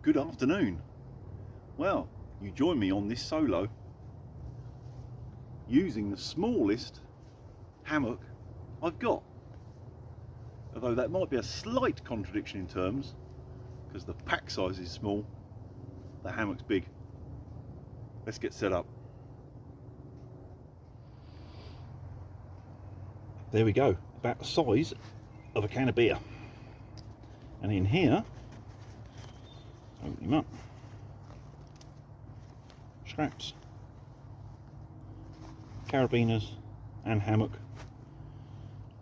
Good afternoon. Well, you join me on this solo using the smallest hammock I've got. Although that might be a slight contradiction in terms, because the pack size is small, the hammock's big. Let's get set up. There we go, about the size of a can of beer. And in here, open him up, straps, carabiners and hammock,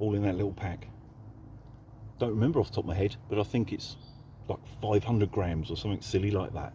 all in that little pack. Don't remember off the top of my head, but I think it's like 500 grams or something silly like that.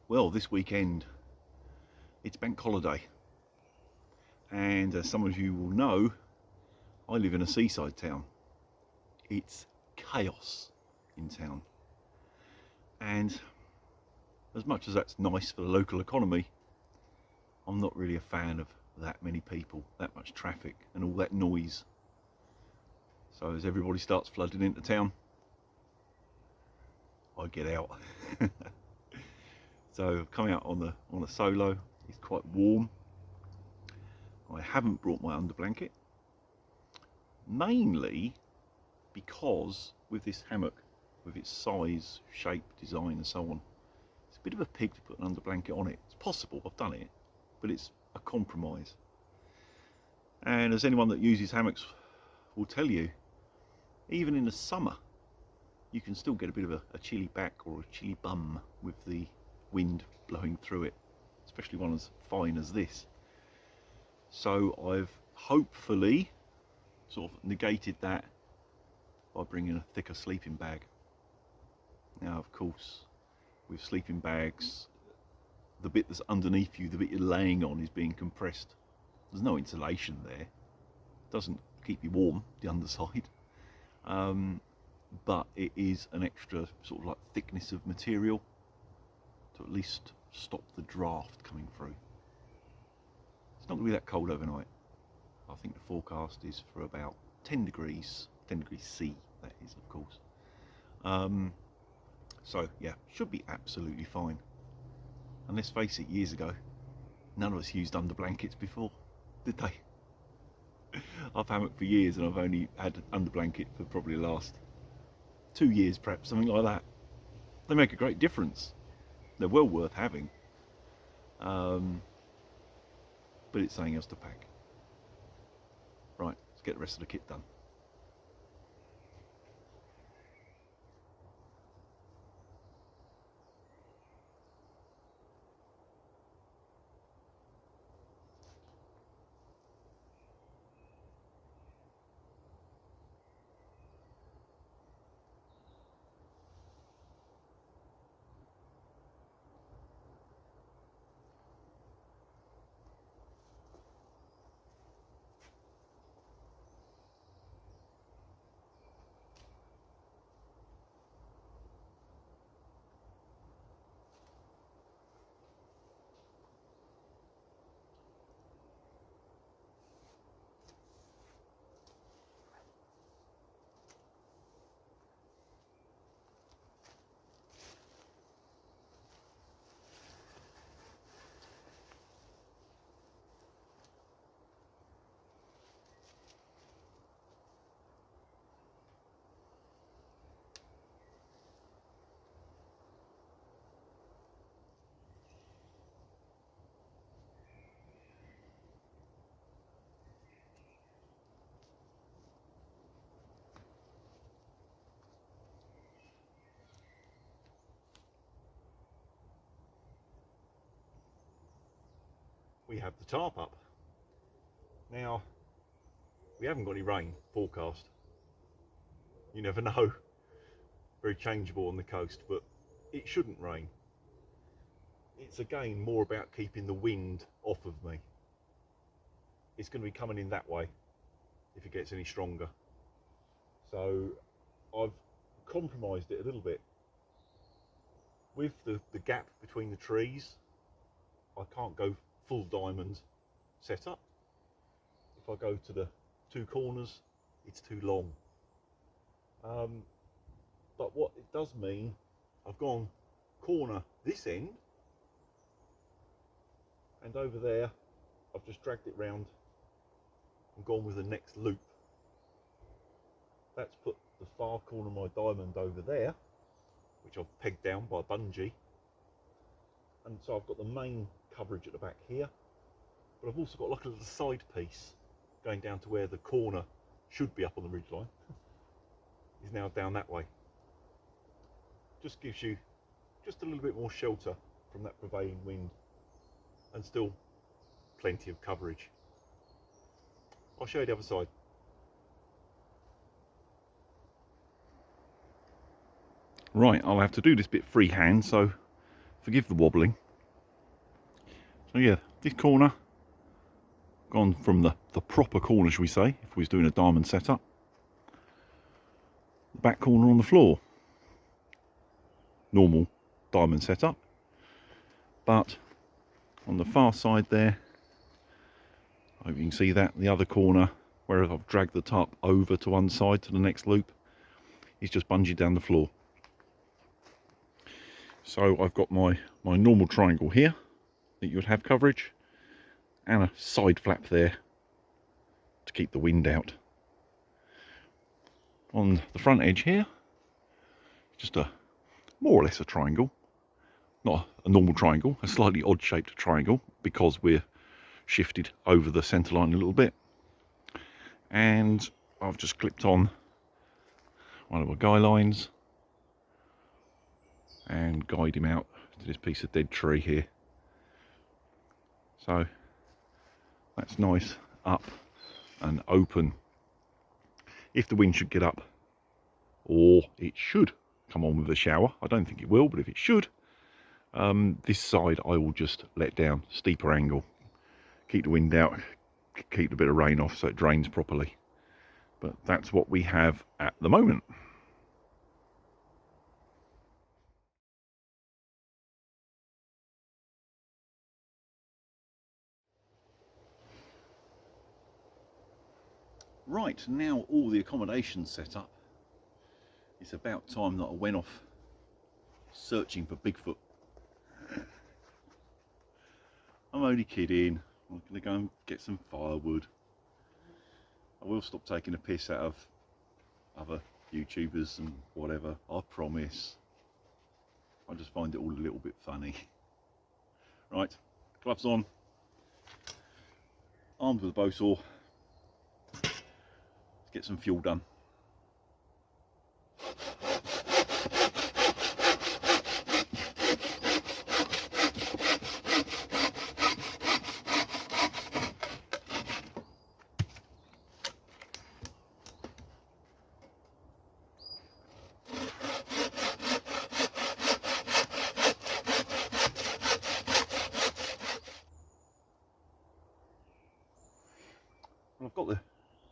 Well, this weekend it's bank holiday, and as some of you will know, I live in a seaside town. It's chaos in town, and as much as that's nice for the local economy, I'm not really a fan of that many people, that much traffic and all that noise. So as everybody starts flooding into town, I get out. So I've come out on a solo. It's quite warm. I haven't brought my underblanket, mainly because with this hammock, with its size, shape, design and so on, it's a bit of a pig to put an underblanket on it. It's possible, I've done it, but it's a compromise. And as anyone that uses hammocks will tell you, even in the summer, you can still get a bit of a chilly back or a chilly bum with the wind blowing through it, especially one as fine as this. So I've hopefully sort of negated that by bringing a thicker sleeping bag. Now, of course, with sleeping bags, the bit that's underneath you, the bit you're laying on, is being compressed. There's no insulation there. It doesn't keep you warm, the underside. But it is an extra sort of like thickness of material to at least stop the draft coming through. It's not going to be that cold overnight. I think the forecast is for about 10 degrees C, that is, of course. So yeah, should be absolutely fine. And let's face it, years ago, none of us used underblankets before, did they? I've hammocked for years and I've only had underblanket for probably the last 2 years, perhaps, something like that. They make a great difference. They're well worth having, but it's something else to pack. Right, let's get the rest of the kit done. we have the tarp up. Now, we haven't got any rain forecast. You never know. Very changeable on the coast, but it shouldn't rain. It's again more about keeping the wind off of me. It's going to be coming in that way if it gets any stronger. So I've compromised it a little bit. With the gap between the trees, I can't go full diamond setup. If I go to the two corners, it's too long. But what it does mean, I've gone corner this end, and over there, I've just dragged it round and gone with the next loop. That's put the far corner of my diamond over there, which I've pegged down by bungee. And so I've got the main coverage at the back here, but I've also got like a little side piece going down to where the corner should be up on the ridgeline is now down that way. Just gives you just a little bit more shelter from that prevailing wind, and still plenty of coverage. I'll show you the other side. Right, I'll have to do this bit freehand, so forgive the wobbling. So yeah, this corner, gone from the proper corner, shall we say, if we was doing a diamond setup. The back corner on the floor, normal diamond setup. But on the far side there, I hope you can see that, the other corner, where I've dragged the tarp over to one side to the next loop, is just bungeed down the floor. So I've got my normal triangle here that you would have coverage, and a side flap there to keep the wind out. On the front edge here, just a more or less a triangle, not a normal triangle, a slightly odd shaped triangle, because we're shifted over the centre line a little bit. And I've just clipped on one of my guy lines and guide him out to this piece of dead tree here. So that's nice up and open. If the wind should get up, or it should come on with a shower, I don't think it will, but if it should, this side I will just let down, steeper angle, keep the wind out, keep a bit of rain off so it drains properly. But that's what we have at the moment. Right, now all the accommodation's set up, it's about time that I went off searching for Bigfoot. I'm only kidding. I'm going to go and get some firewood. I will stop taking a piss out of other YouTubers and whatever, I promise. I just find it all a little bit funny. Right, gloves on, armed with a bow saw. Let's get some fuel done. Well, I've got the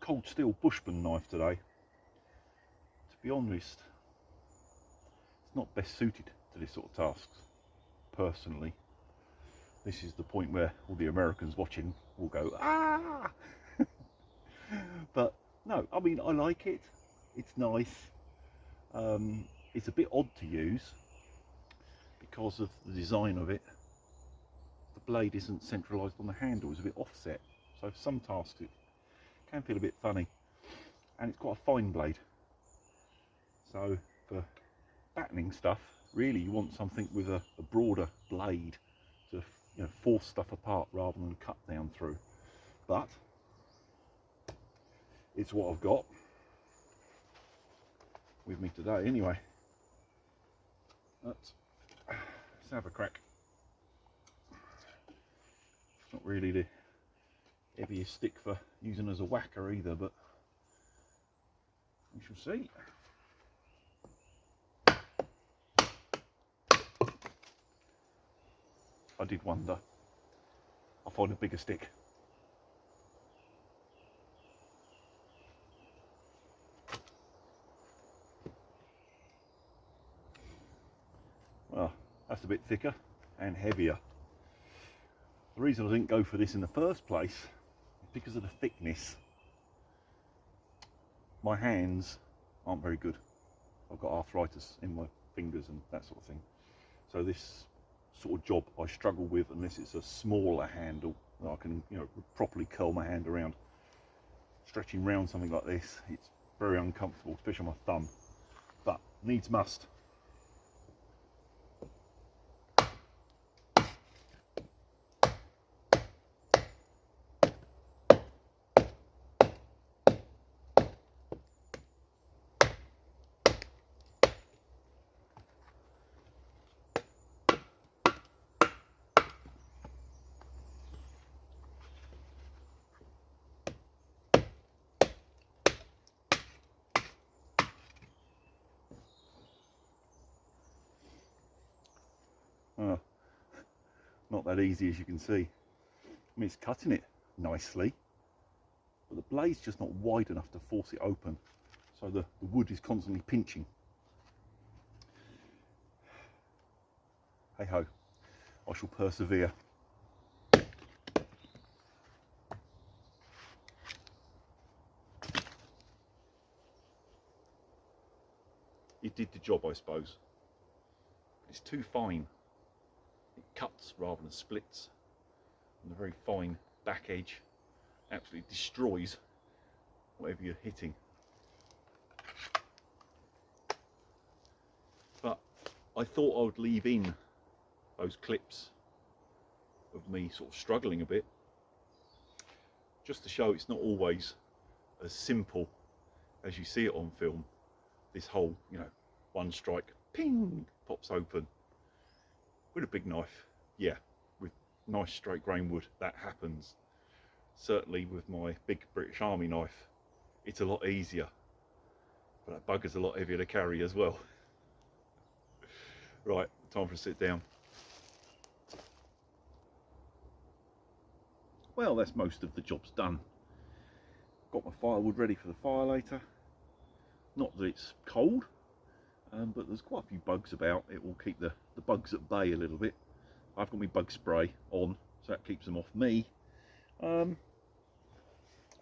cold steel bushman knife today. To be honest, it's not best suited to this sort of tasks, personally. This is the point where all the Americans watching will go, ah! But no, I mean, I like it. It's nice. It's a bit odd to use because of the design of it. The blade isn't centralised on the handle, it's a bit offset. So for some tasks it can feel a bit funny. And it's quite a fine blade. So for battening stuff, really you want something with a broader blade to, you know, force stuff apart rather than cut down through. But it's what I've got with me today anyway. Let's have a crack. Not really the heaviest stick for using as a whacker either, but we shall see. I did wonder. I'll find a bigger stick. Well, that's a bit thicker and heavier. The reason I didn't go for this in the first place is because of the thickness. My hands aren't very good. I've got arthritis in my fingers and that sort of thing. So this sort of job I struggle with unless it's a smaller handle that I can, you know, properly curl my hand around. Stretching around something like this, it's very uncomfortable, especially on my thumb. But needs must. Oh, not that easy, as you can see. I mean, it's cutting it nicely, but the blade's just not wide enough to force it open, so the wood is constantly pinching. Hey ho, I shall persevere. It did the job, I suppose. It's too fine. It cuts rather than splits, and the very fine back edge absolutely destroys whatever you're hitting. But I thought I would leave in those clips of me sort of struggling a bit, just to show it's not always as simple as you see it on film. This whole, you know, one strike, ping, pops open. With a big knife, yeah, with nice straight grain wood, that happens. Certainly with my big British Army knife, it's a lot easier, but that bugger's a lot heavier to carry as well. Right, time for a sit down. Well, that's most of the job's done. Got my firewood ready for the fire later. Not that it's cold, but there's quite a few bugs about. It will keep the bugs at bay a little bit. I've got my bug spray on, so that keeps them off me. I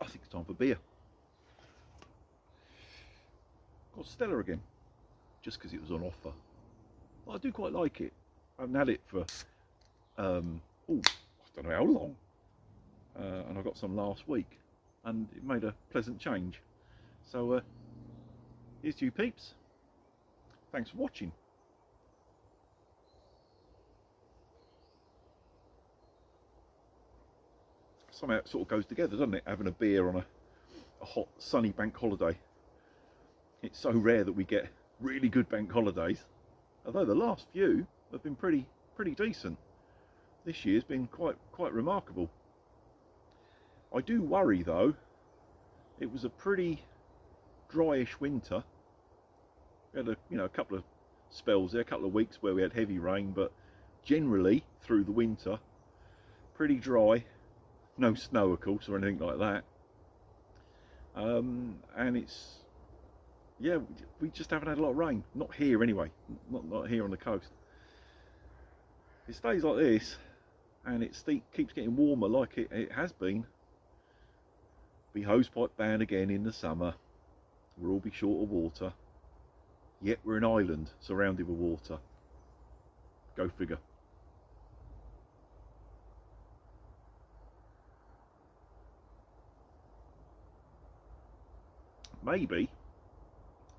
think it's time for beer. Got Stella again, just because it was on offer. But I do quite like it. I haven't had it for, I don't know how long. And I got some last week, and it made a pleasant change. So here's to you peeps. Thanks for watching. Somehow it sort of goes together, doesn't it? Having a beer on a hot, sunny bank holiday. It's so rare that we get really good bank holidays. Although the last few have been pretty decent. This year's been quite remarkable. I do worry though. It was a pretty dryish winter. We had a couple of spells there, a couple of weeks where we had heavy rain, but generally through the winter, pretty dry. No snow, of course, or anything like that. And it's, yeah, we just haven't had a lot of rain. Not here anyway. Not here on the coast. It stays like this, and it keeps getting warmer like it has been. Be hosepipe ban again in the summer. We'll all be short of water. Yet we're an island surrounded with water. Go figure. Maybe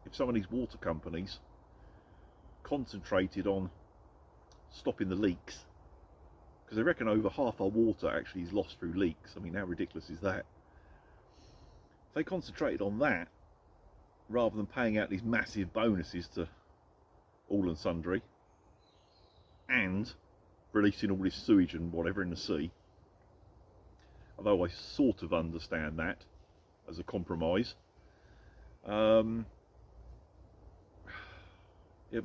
if some of these water companies concentrated on stopping the leaks, because they reckon over half our water actually is lost through leaks. I mean, how ridiculous is that? If they concentrated on that rather than paying out these massive bonuses to all and sundry and releasing all this sewage and whatever in the sea, although I sort of understand that as a compromise. It'd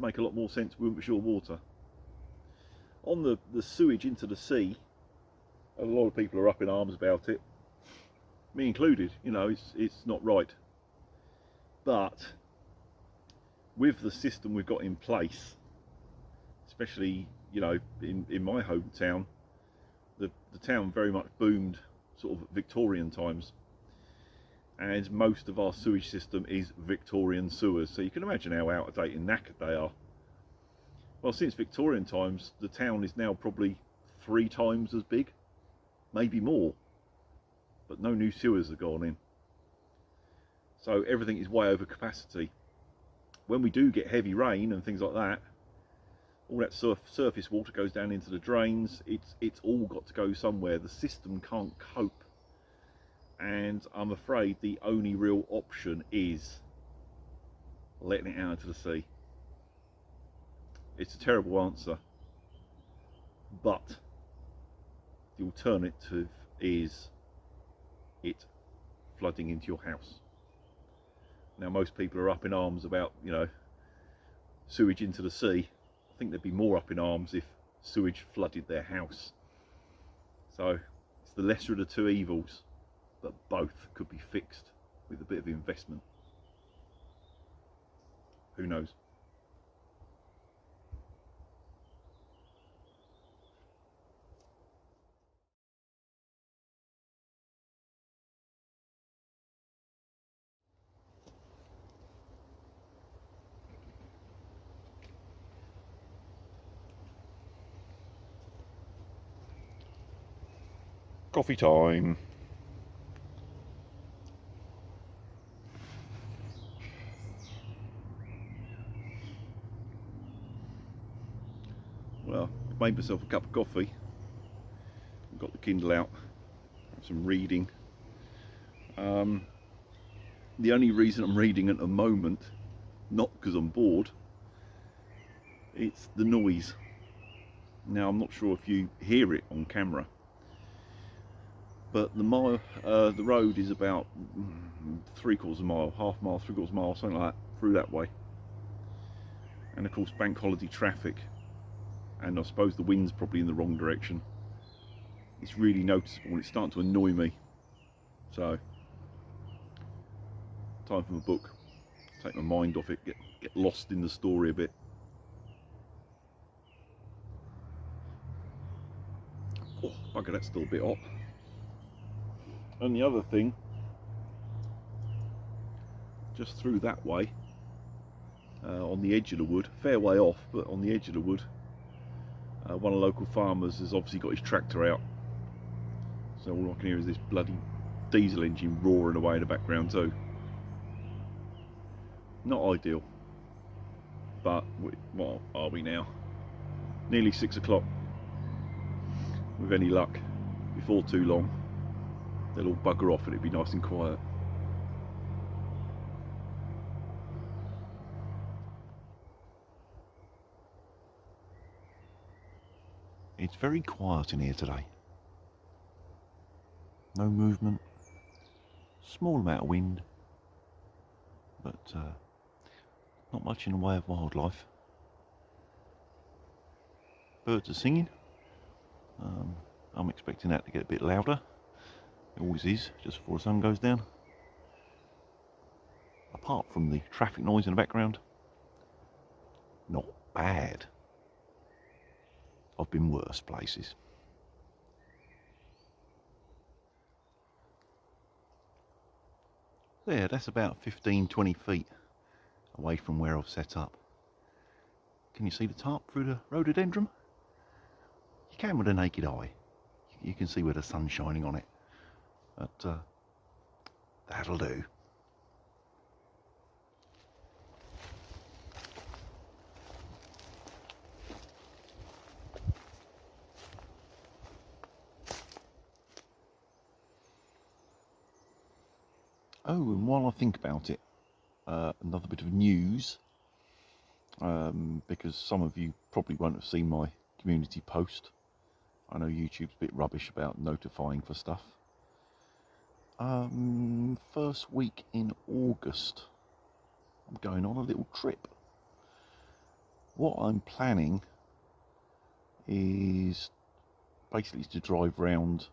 make a lot more sense with shore water. On the sewage into the sea, a lot of people are up in arms about it, me included. You know, it's not right. But with the system we've got in place, especially, you know, in my hometown, the town very much boomed sort of Victorian times, and most of our sewage system is Victorian sewers, so you can imagine how out of date and knackered they are. Well, since Victorian times, the town is now probably 3 times as big, maybe more, but no new sewers have gone in, so everything is way over capacity. When we do get heavy rain and things like that, all that surface water goes down into the drains. It's all got to go somewhere. The system can't cope, and I'm afraid the only real option is letting it out into the sea. It's a terrible answer, but the alternative is it flooding into your house. Now, most people are up in arms about, you know, sewage into the sea. I think they'd be more up in arms if sewage flooded their house. So it's the lesser of the two evils, but both could be fixed with a bit of investment. Who knows? Coffee time. Well, I've made myself a cup of coffee. I've got the Kindle out, have some reading. The only reason I'm reading at the moment, not because I'm bored, it's the noise. Now, I'm not sure if you hear it on camera, but the road is about 3/4 mile, half mile, 3/4 mile, something like that, through that way. And of course, bank holiday traffic, and I suppose the wind's probably in the wrong direction. It's really noticeable, and it's starting to annoy me. So, time for my book. Take my mind off it, get lost in the story a bit. Oh, bugger, that's still a bit hot. And the other thing, just through that way, on the edge of the wood, fair way off, but on the edge of the wood, one of the local farmers has obviously got his tractor out. So all I can hear is this bloody diesel engine roaring away in the background too. Not ideal, but what are we now? Nearly 6 o'clock. With any luck, before too long, they'll all bugger off and it'll be nice and quiet. It's very quiet in here today. No movement, small amount of wind, but not much in the way of wildlife. Birds are singing. I'm expecting that to get a bit louder. It always is, just before the sun goes down. Apart from the traffic noise in the background, not bad. I've been worse places. There, that's about 15-20 feet away from where I've set up. Can you see the tarp through the rhododendron? You can with a naked eye. You can see where the sun's shining on it. But that'll do. Oh, and while I think about it, another bit of news, because some of you probably won't have seen my community post. I know YouTube's a bit rubbish about notifying for stuff. First week in August, I'm going on a little trip. What I'm planning is basically to drive round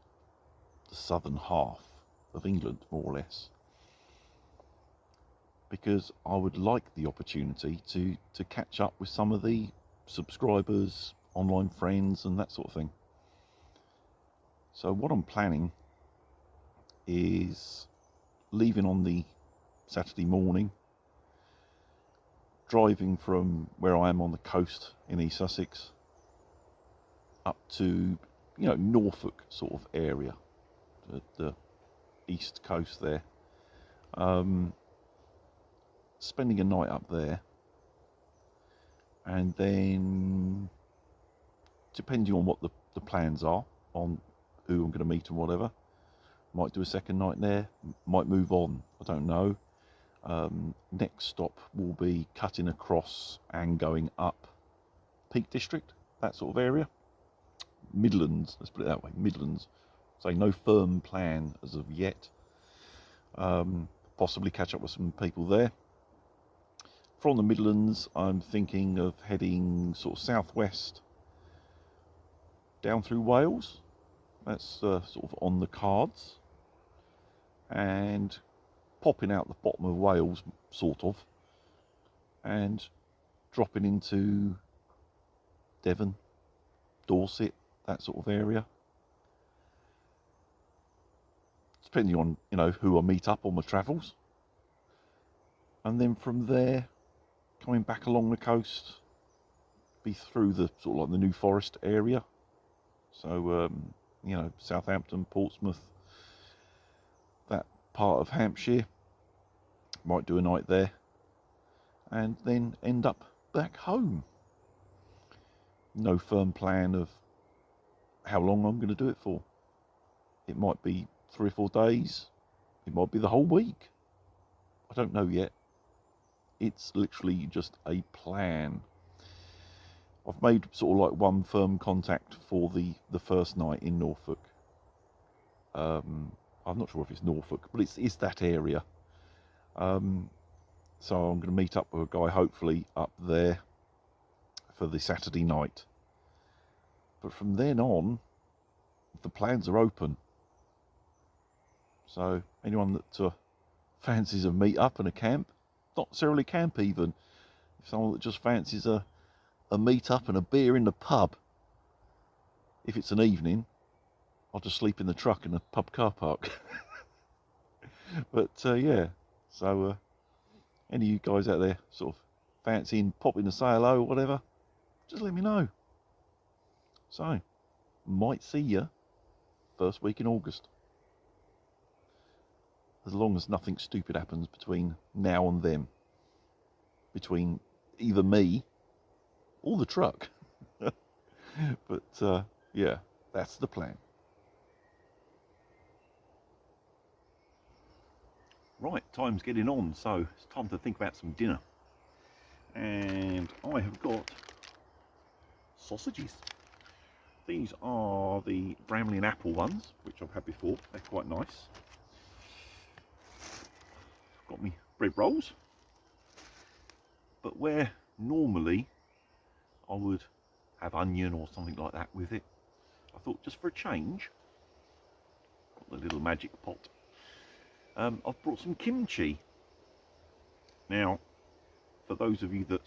the southern half of England, more or less, because I would like the opportunity to catch up with some of the subscribers, online friends, and that sort of thing. So what I'm planning is leaving on the Saturday morning, driving from where I am on the coast in East Sussex up to, Norfolk sort of area, the east coast there. Spending a night up there, and then depending on what the plans are, on who I'm going to meet and whatever, might do a second night there, might move on, I don't know. Next stop will be cutting across and going up Peak District, that sort of area. Midlands, let's put it that way, Midlands. So no firm plan as of yet. Possibly catch up with some people there. From the Midlands, I'm thinking of heading sort of southwest down through Wales. That's sort of on the cards. And popping out the bottom of Wales, sort of, and dropping into Devon, Dorset, that sort of area. Depending on, who I meet up on my travels. And then from there, coming back along the coast, be through the sort of like the New Forest area. So, Southampton, Portsmouth, that part of Hampshire. Might do a night there. And then end up back home. No firm plan of how long I'm going to do it for. It might be 3 or 4 days. It might be the whole week. I don't know yet. It's literally just a plan. I've made sort of like one firm contact for the first night in Norfolk. I'm not sure if it's Norfolk, but it's that area. So I'm going to meet up with a guy hopefully up there for the Saturday night. But from then on, the plans are open. So anyone that fancies a meet up and a camp, not necessarily camp even, if someone that just fancies a meet up and a beer in the pub, if it's an evening, I'll just sleep in the truck in the pub car park. But yeah, so any of you guys out there sort of fancying popping to say hello or whatever, just let me know. So, might see you first week in August. As long as nothing stupid happens between now and then. Between either me or the truck. But yeah, that's the plan. Right, time's getting on, so it's time to think about some dinner. And I have got sausages. These are the Bramley and apple ones, which I've had before. They're quite nice. Got me bread rolls. But where normally I would have onion or something like that with it, I thought just for a change, got the little magic pot. I've brought some kimchi. Now, for those of you that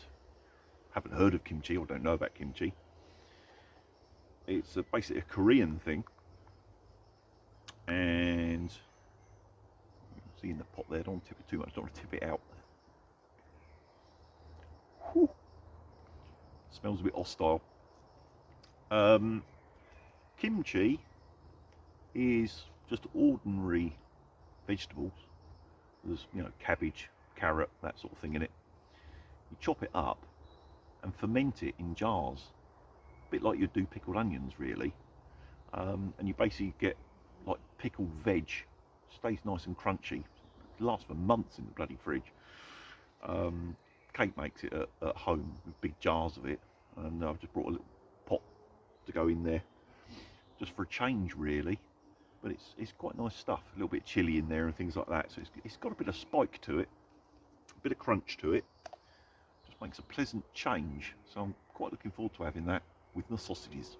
haven't heard of kimchi or don't know about kimchi, it's basically a Korean thing, and you can see in the pot there, don't tip it too much, don't want to tip it out. Whew. Smells a bit hostile. Kimchi is just ordinary vegetables. There's cabbage, carrot, that sort of thing in it. You chop it up and ferment it in jars, a bit like you do pickled onions really, and you basically get like pickled veg. Stays nice and crunchy. It lasts for months in the bloody fridge. Kate makes it at home with big jars of it, and I've just brought a little pot to go in there just for a change really. but it's quite nice stuff. A little bit chilly in there and things like that. So it's got a bit of spike to it, a bit of crunch to it. Just makes a pleasant change. So I'm quite looking forward to having that with my sausages.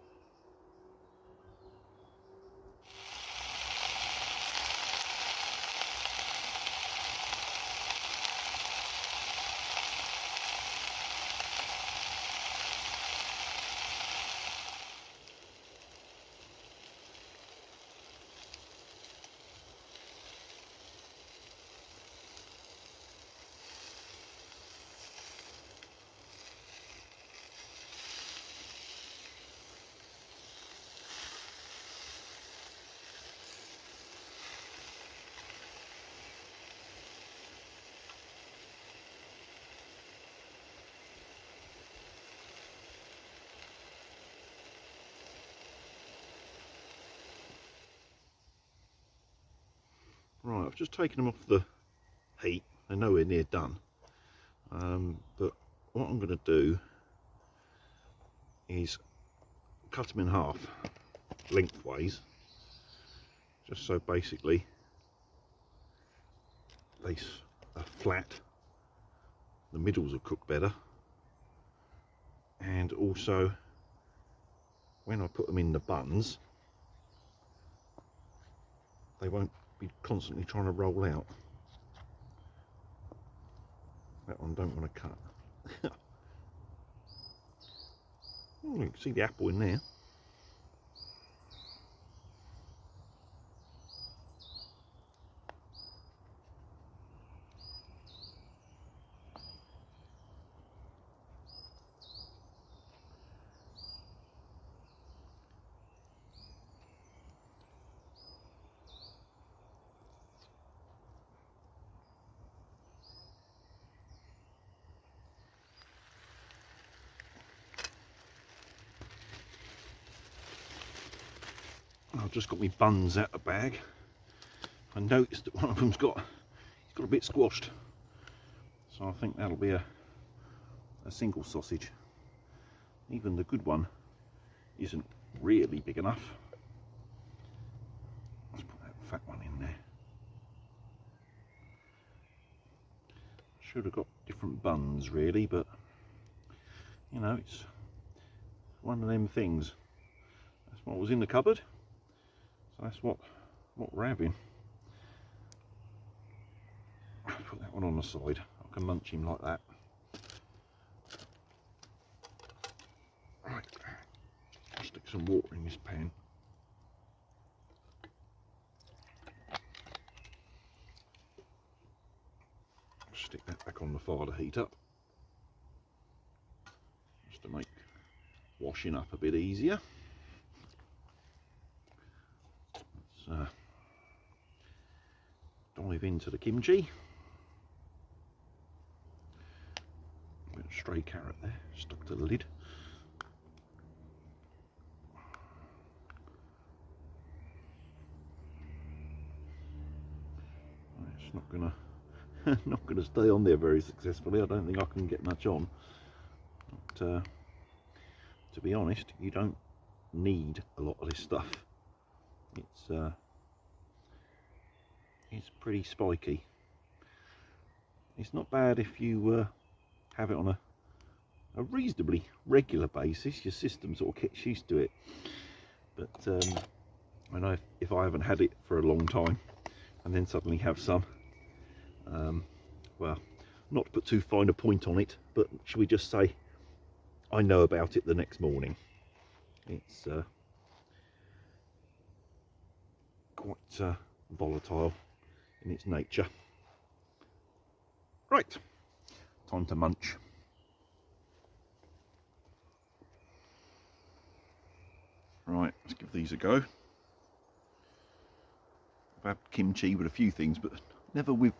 Right, I've just taken them off the heat. They're nowhere near done. But what I'm going to do is cut them in half lengthways, just so basically they are flat, the middles will cook better, and also when I put them in the buns they won't be constantly trying to roll out. That one don't want to cut. Oh, you can see the apple in there. I've just got my buns out of the bag. I noticed that one of them's got a bit squashed, so I think that'll be a single sausage. Even the good one isn't really big enough. Let's put that fat one in there. Should have got different buns really, but you know, it's one of them things. That's what was in the cupboard, so that's what we're having. Put that one on the side. I can munch him like that. Right, stick some water in this pan. Stick that back on the fire to heat up, just to make washing up a bit easier. Let's dive into the kimchi. A bit of stray carrot there, stuck to the lid. It's not gonna stay on there very successfully. I don't think I can get much on. But to be honest, you don't need a lot of this stuff. It's pretty spiky. It's not bad if you have it on a reasonably regular basis. Your system sort of gets used to it. But I know if I haven't had it for a long time and then suddenly have some, well, not to put too fine a point on it, but should we just say I know about it the next morning. It's quite volatile in its nature. Right, time to munch. Right, let's give these a go. I've had kimchi with a few things, but never with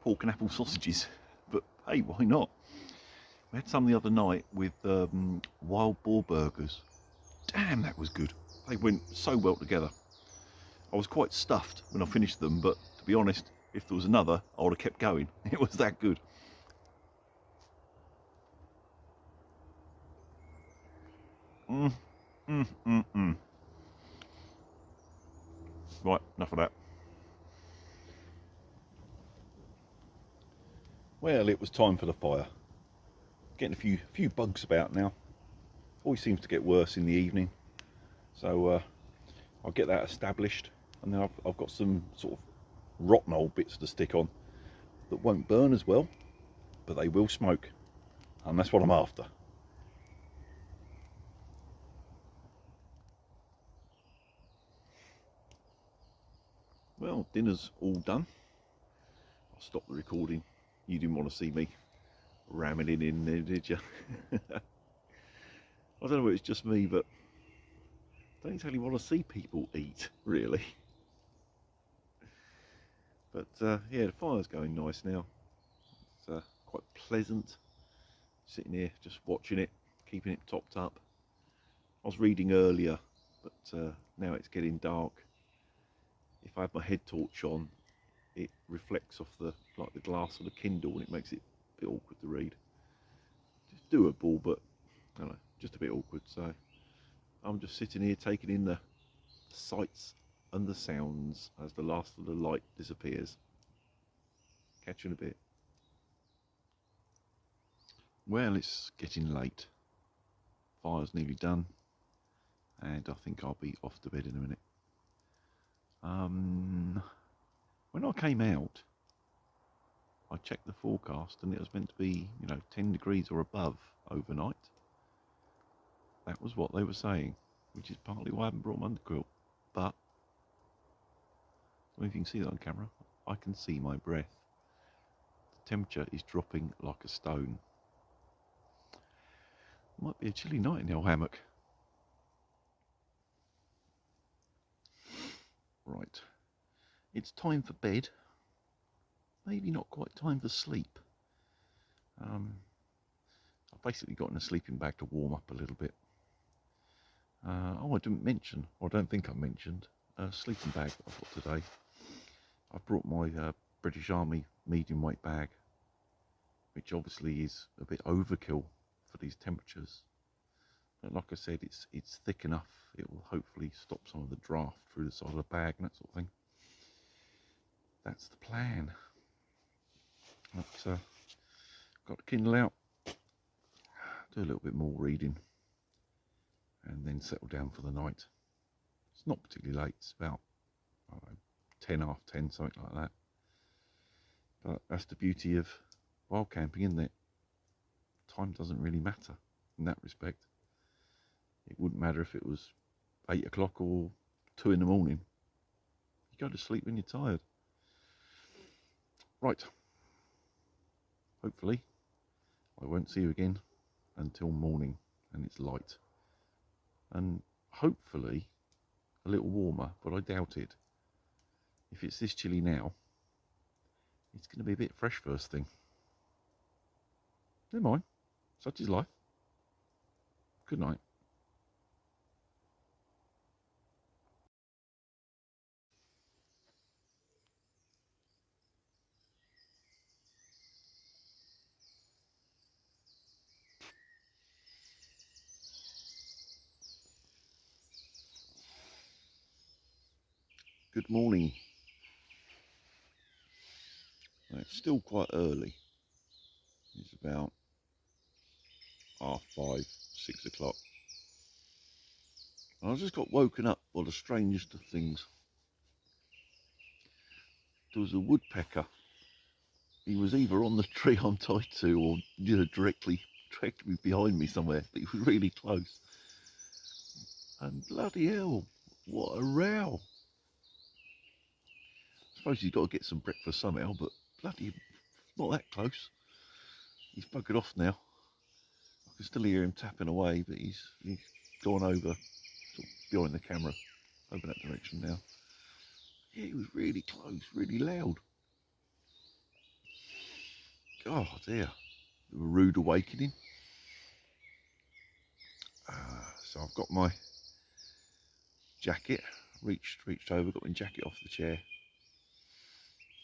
pork and apple sausages. But hey, why not? We had some the other night with wild boar burgers. Damn, that was good. They went so well together. I was quite stuffed when I finished them, but to be honest, if there was another, I would have kept going. It was that good. Right, enough of that. Well, it was time for the fire. Getting a few bugs about now. Always seems to get worse in the evening. So I'll get that established, and then I've got some sort of rotten old bits to stick on that won't burn as well, but they will smoke, and that's what I'm after. Well, dinner's all done. I'll stop the recording. You didn't want to see me ramming it in there, did you? I don't know if it's just me, but I don't exactly want to see people eat, really. But yeah, the fire's going nice now. It's quite pleasant sitting here just watching it, keeping it topped up. I was reading earlier, but now it's getting dark. If I have my head torch on, it reflects off the glass of the Kindle, and it makes it a bit awkward to read. It's doable, but I don't know, just a bit awkward. So I'm just sitting here taking in the sights and the sounds as the last of the light disappears. Catch you in a bit. Well, it's getting late. Fire's nearly done, and I think I'll be off to bed in a minute. When I came out, I checked the forecast, and it was meant to be, 10 degrees or above overnight. That was what they were saying, which is partly why I haven't brought my underquilt. But, I don't know if you can see that on camera, I can see my breath. The temperature is dropping like a stone. Might be a chilly night in the old hammock. Right, it's time for bed. Maybe not quite time for sleep. I've basically got in a sleeping bag to warm up a little bit. Oh, I didn't mention, or I don't think I mentioned, a sleeping bag that I've got today. I've brought my British Army medium weight bag, which obviously is a bit overkill for these temperatures. But like I said, it's thick enough. It will hopefully stop some of the draft through the side of the bag and that sort of thing. That's the plan. But got the Kindle out, do a little bit more reading, and then settle down for the night. It's not particularly late. It's about, I don't know, 10 after 10, something like that. But that's the beauty of wild camping, isn't it? Time doesn't really matter in that respect. It wouldn't matter if it was 8 o'clock or 2 in the morning. You go to sleep when you're tired. Right. Hopefully, I won't see you again until morning and it's light. And hopefully, a little warmer, but I doubt it. If it's this chilly now, it's going to be a bit fresh first thing. Never mind. Such is life. Good night. Good morning. It's still quite early. It's about 5:30, 6 o'clock. I just got woken up by the strangest of things. There was a woodpecker. He was either on the tree I'm tied to or directly behind me somewhere, but he was really close. And bloody hell, what a row. I suppose he's got to get some breakfast somehow, but bloody not that close. He's buggered off now. I can still hear him tapping away, but he's gone over sort of behind the camera, over that direction now. Yeah, he was really close, really loud. Oh dear, a rude awakening. So I've got my jacket, reached over, got my jacket off the chair,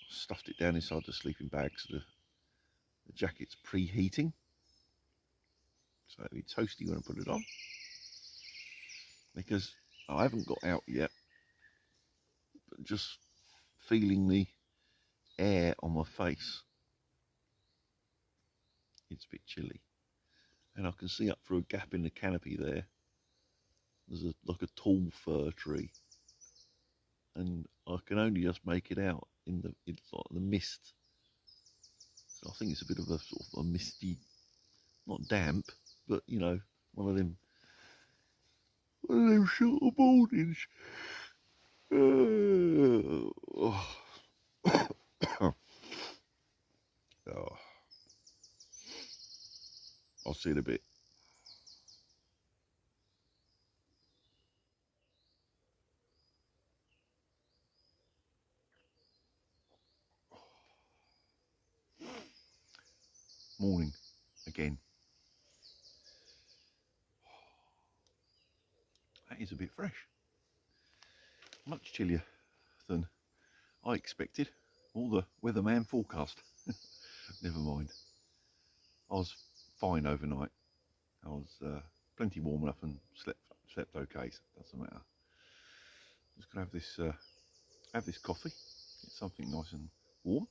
stuffed it down inside the sleeping bag so the jacket's preheating. So it'll be toasty when I put it on. Because I haven't got out yet, just feeling the air on my face. It's a bit chilly, and I can see up through a gap in the canopy there. There's like a tall fir tree, and I can only just make it out in like the mist. So I think it's a bit of a sort of a misty, not damp, but you know, one of them sort of mornings. Oh. Oh. I'll see it a bit. Morning again. That is a bit fresh. Much chillier than I expected. All the weatherman forecast. Never mind. I was fine overnight. I was plenty warm enough and slept okay, so it doesn't matter. I'm just gonna have this coffee. Get something nice and warm.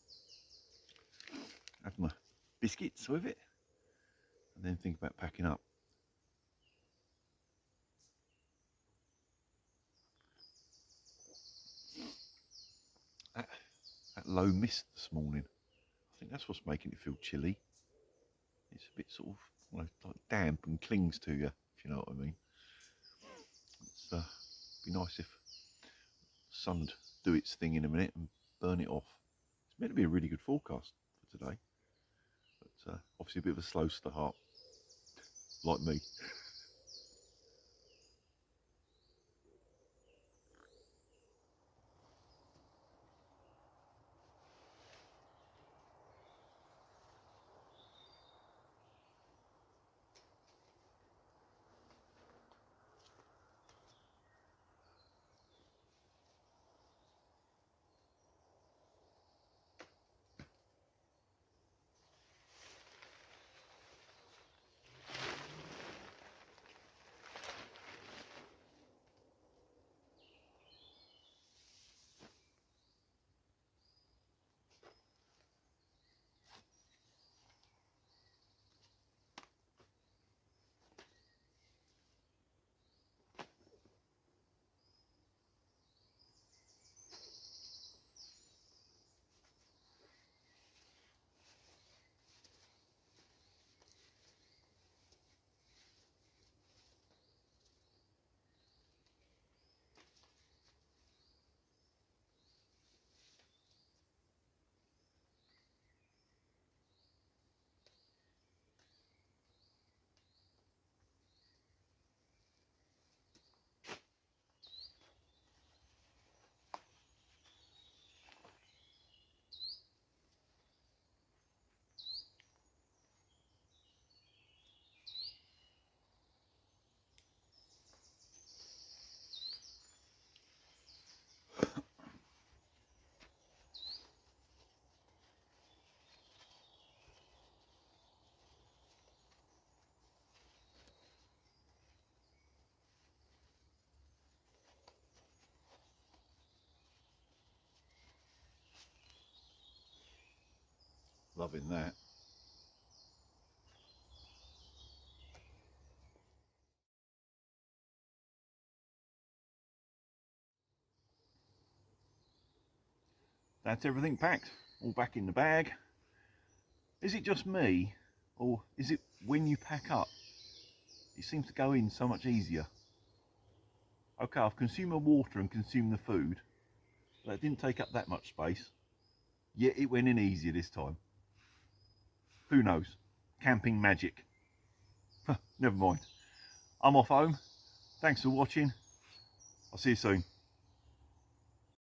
Have my biscuits with it, and then think about packing up. That low mist this morning, I think that's what's making it feel chilly. It's a bit sort of like damp and clings to you, if you know what I mean. It's be nice if the sun would do its thing in a minute and burn it off. It's meant to be a really good forecast for today, but obviously a bit of a slow start, like me. Loving that. That's everything packed, all back in the bag. Is it just me, or is it when you pack up, it seems to go in so much easier? Okay, I've consumed my water and consumed the food. That didn't take up that much space, yet it went in easier this time. Who knows? Camping magic. Never mind. I'm off home. Thanks for watching. I'll see you soon.